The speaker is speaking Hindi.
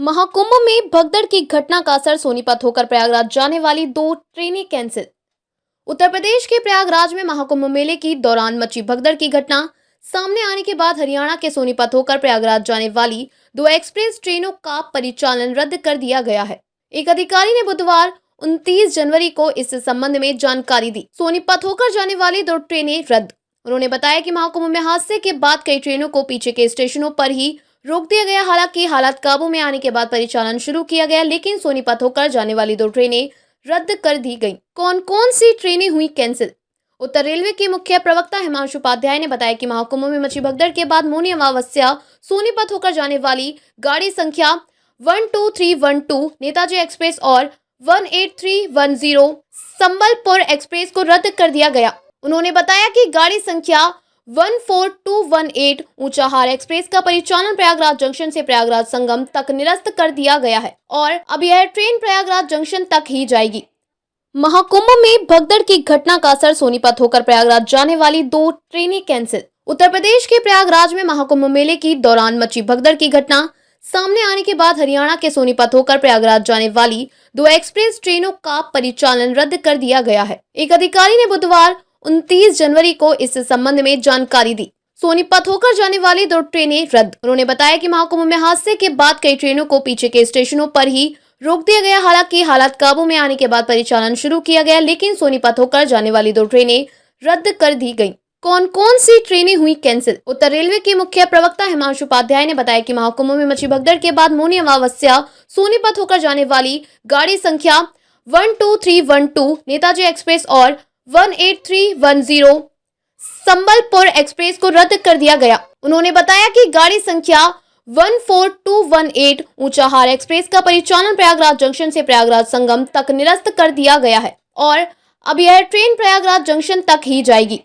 महाकुंभ में भगदड़ की घटना का असर सोनीपत होकर प्रयागराज जाने वाली 2 ट्रेनें कैंसिल। उत्तर प्रदेश के प्रयागराज में महाकुंभ मेले की दौरान मची भगदड़ की घटना सामने आने के बाद हरियाणा के सोनीपत होकर प्रयागराज जाने वाली 2 एक्सप्रेस ट्रेनों का परिचालन रद्द कर दिया गया है। एक अधिकारी ने बुधवार 29 जनवरी को इस संबंध में जानकारी दी। सोनीपत होकर जाने वाली 2 ट्रेनें रद्द। उन्होंने बताया कि महाकुंभ में हादसे के बाद कई ट्रेनों को पीछे के स्टेशनों पर ही रोक दिया गया। हालांकि हालात काबू में आने के बाद परिचालन शुरू किया गया, लेकिन सोनीपत होकर जाने वाली 2 ट्रेनें रद्द कर दी गईं। कौन कौन सी ट्रेनें हुई कैंसिल? उत्तर रेलवे के मुख्य प्रवक्ता हिमांशु उपाध्याय ने बताया कि महाकुंभ में मची भगदड़ के बाद मौनी अमावस्या सोनीपत होकर जाने वाली गाड़ी संख्या 12312 नेताजी एक्सप्रेस और 18310 संबलपुर एक्सप्रेस को रद्द कर दिया गया। उन्होंने बताया कि गाड़ी संख्या 14218 ऊंचाहार एक्सप्रेस का परिचालन प्रयागराज जंक्शन से प्रयागराज संगम तक निरस्त कर दिया गया है और अब यह ट्रेन प्रयागराज जंक्शन तक ही जाएगी। महाकुंभ में भगदड़ की घटना का असर सोनीपत होकर प्रयागराज जाने वाली 2 ट्रेनें कैंसिल। उत्तर प्रदेश के प्रयागराज में महाकुंभ मेले की दौरान मची भगदड़ की घटना सामने आने के बाद हरियाणा के सोनीपत होकर प्रयागराज जाने वाली 2 एक्सप्रेस ट्रेनों का परिचालन रद्द कर दिया गया है। एक अधिकारी ने बुधवार 29 जनवरी को इस संबंध में जानकारी दी। सोनीपत होकर जाने वाली 2 ट्रेनें रद्द। उन्होंने बताया कि महाकुंभ में हादसे के बाद कई ट्रेनों को पीछे के स्टेशनों पर ही रोक दिया गया। हालांकि हालात काबू में आने के बाद परिचालन शुरू किया गया, लेकिन सोनीपत होकर जाने वाली 2 ट्रेनें रद्द कर दी गईं। कौन कौन सी ट्रेनें हुई कैंसिल? उत्तर रेलवे के मुख्य प्रवक्ता हिमांशु उपाध्याय ने बताया कि महाकुंभ में मची भगदड़ के बाद मौनी अमावस्या सोनीपत होकर जाने वाली गाड़ी संख्या 12312 नेताजी एक्सप्रेस और 18310 संबलपुर एक्सप्रेस को रद्द कर दिया गया। उन्होंने बताया कि गाड़ी संख्या 14218 ऊंचाहार एक्सप्रेस का परिचालन प्रयागराज जंक्शन से प्रयागराज संगम तक निरस्त कर दिया गया है और अब यह ट्रेन प्रयागराज जंक्शन तक ही जाएगी।